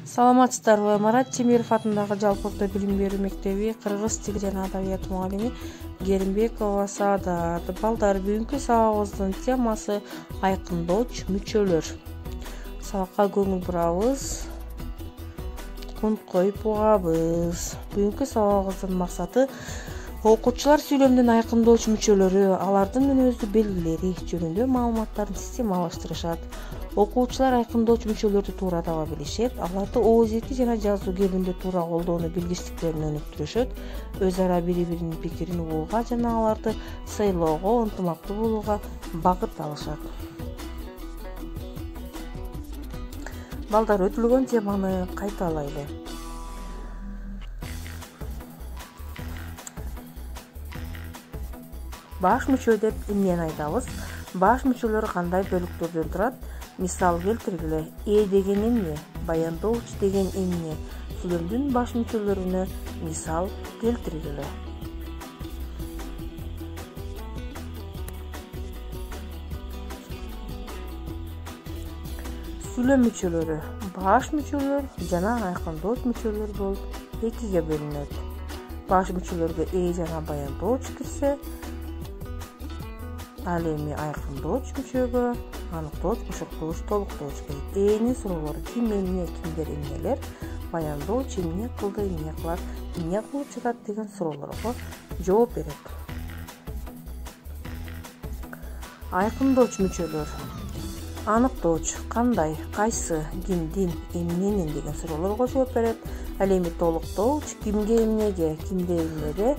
Саламатсыздарбы? Марат Чемеров атындагы жалпы орто билим берүү мектеби кыргыз тили жана адабият мугалими Керимбекова Саадат. Балдар, бүгүнкү сабагыбыздын темасы айкындооч мүчөлөр. Сабакка көңүл бурабыз, кунт коюп угабыз. Бүгүнкү сабагыбыздын максаты окуучулар сүйлөмдүн айкындооч мүчөлөрү, алардын мүнөздүү белгилери жөнүндө маалыматтарды системалаштырышат. Окуучулар айкындооч мүчөлөрдү туура таба билишет, аларды ооз эти жана жазуу кебинде туура колдоону билгичтиктерин өнүктүрүшөт, өз ара бири-биринин пикирин угууга жана аларды сыйлоого, ынтымактуу болууга багыт алышат. Балдар, өтүлгөн теманы кайталайлы. Баш мүчө деп эмнени айтабыз? Баш мүчөлөр кандай бөлүктөрдөн турат? Мисал келтиргиле. Деген эмне? Баяндооч деген эмне? Сүйлөмдүн баш мүчөлөрүнө мисал келтиргиле. Сүйлөм мүчөлөрү баш мүчөлөр жана айкындооч мүчөлөр болуп экиге бөлүнөт. Баш мүчөлөргө жана баяндооч кирсе, ал эми айкындооч мүчөгө аныктооч, бушуктооч, толуктооч келет. Энин суроолору: ким эмне, кимдер эмнелер, баяндооч эмне кылды, эмне кылат, эмне кылып жатат деген суроолорго жооп берет. Айкындооч мүчөлөр: аныктооч кандай, кайсы, кимдин, эмненин деген суроолорго жооп берет. Ал эми толуктооч кимге, эмнеге, кимде, эмнеде,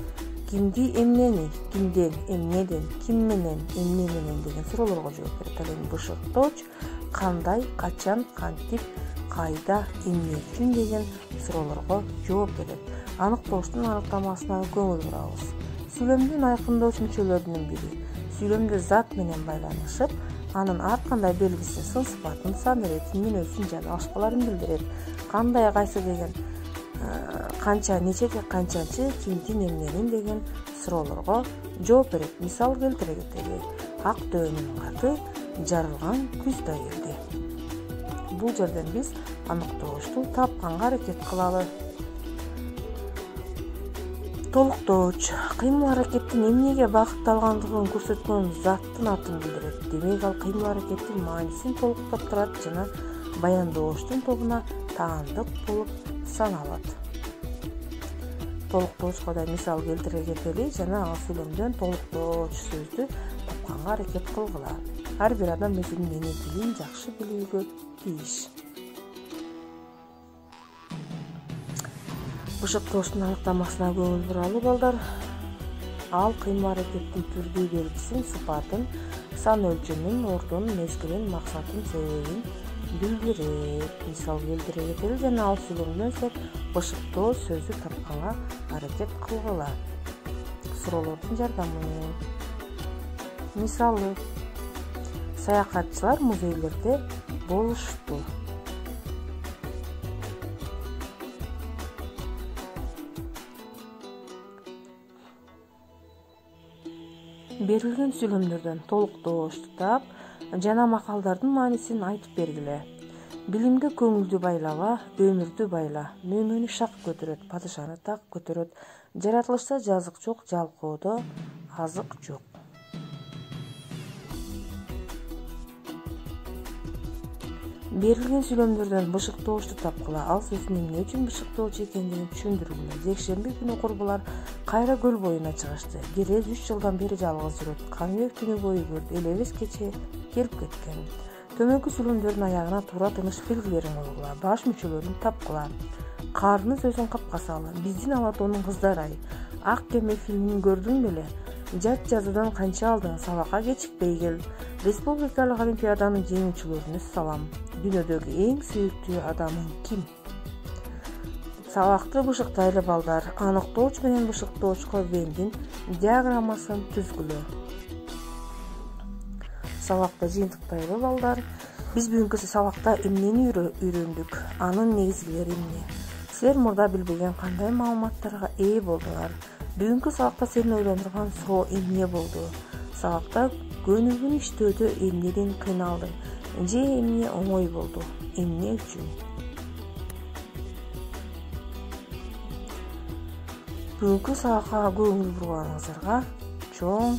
кимди, эмнени, кимден, эмнеден, ким менен, эмне менен деген суроолорго жооп берет. Ал эми бушуктооч кандай, качан, кантип, кайда, эмне үчүн деген суроолорго жооп берет. Аныктоочтун аныктамасына көңүл бурабыз. Сүйлөмдүн айкындооч мүчөлөрүнүн бири сүйлөмдө зат менен байланышып, анын ар кандай белгисин, сын сыпатын, сан иретин, мүнөзүн жана башкаларын билдирет. Кандай, кайсы деген канча, нече, канчанчы, кимдин, эмненин деген суроолорго жооп берет. Мисал келтире кетели. Ак дөөнүн каты жарылган күз да келди. Бул жерден биз аныктоочту тапканга аракет кылалы. Толуктооч кыймыл аракеттин эмнеге багытталгандыгын көрсөткөн заттын атын билдирет. Демек, ал кыймыл аракеттин маанисин толуктап турат жана баяндоочтун тобуна таандык болуп саналат. Толуктоочко да мисал келтире кетели жана ал сүйлөмдөн толуктооч сөздү тапканга аракет кылгыла. Ар бир адам өзүнүн эне тилин жакшы билүүгө тийиш. Бушуктоочтун аныктамасына көңүл буралы, балдар. Ал кыймыл аракеттин түрдүү белгисин, сыпатын, сан өлчөмүн, ордун, мезгилин, максатын, себебин билдирет. Мисал келтире кетели жана ал сүйлөмдөн бышыктоо сөздү тапканга аракет кылгыла. Суроолордун жардамы менен. Мисалы: саякатчылар музейлерде болушту. Берилген сүйлөмдөрдөн толуктоочту тап жана макалдардын маанисин айтып бергиле. Билимге көңүлдү байлаба, өмүрдү байла. Нөмөнү шак көтөрөт, падышаны так көтөрөт. Жаратылышта жазык жок, жалкоодо азык жок. Берилген сүйлөмдөрдөн бышыктоочту тапкыла. Ал сөздүн эмне үчүн бышыктоочу экендигин түшүндүргүлө. Жекшемби күнү курбулар кайра көл боюна чыгышты. Керез 3 жылдан бери жалгыз жүрөт. Каныбек түнү бою көрдү, элебез кече келип кеткен. Төмөнкү сүйлөмдөрдүн аягына туура тыныш белгилерин койгула. Баш мүчөлөрүн тапкыла. Карыны сөзүн капкасалы. Биздин Алатоонун кыздары-ай, Ак кеме фильмин көрдүң беле? Жат жазуудан канча алдың? Сабакка кечикпей кел. Республикалык олимпиаданын жеңүүчүлөрүнө салам. Дүйнөдөгү эң сүйүктүү адамың ким? Сабакты бышыктайлы, балдар. Аныктооч менен бышыктоочко Вендин диаграммасын түзгүлө. Сабакты жыйынтыктайлы, балдар. Биз бүгүнкү сабакта эмнени үйрөндүк? Анын негизгилери эмне? Силер мурда билбеген кандай маалыматтарга ээ болдуңар? Бүгүнкү сабакта сени ойлондурган суроо эмне болду? Сабакта көнүгүүнү иштөөдө эмнеден кыйналдың? Же эмне оңой болду? Эмне үчүн? Бүгүнкү сабакка көңүл бурганыңыздарга чоң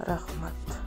рахмат.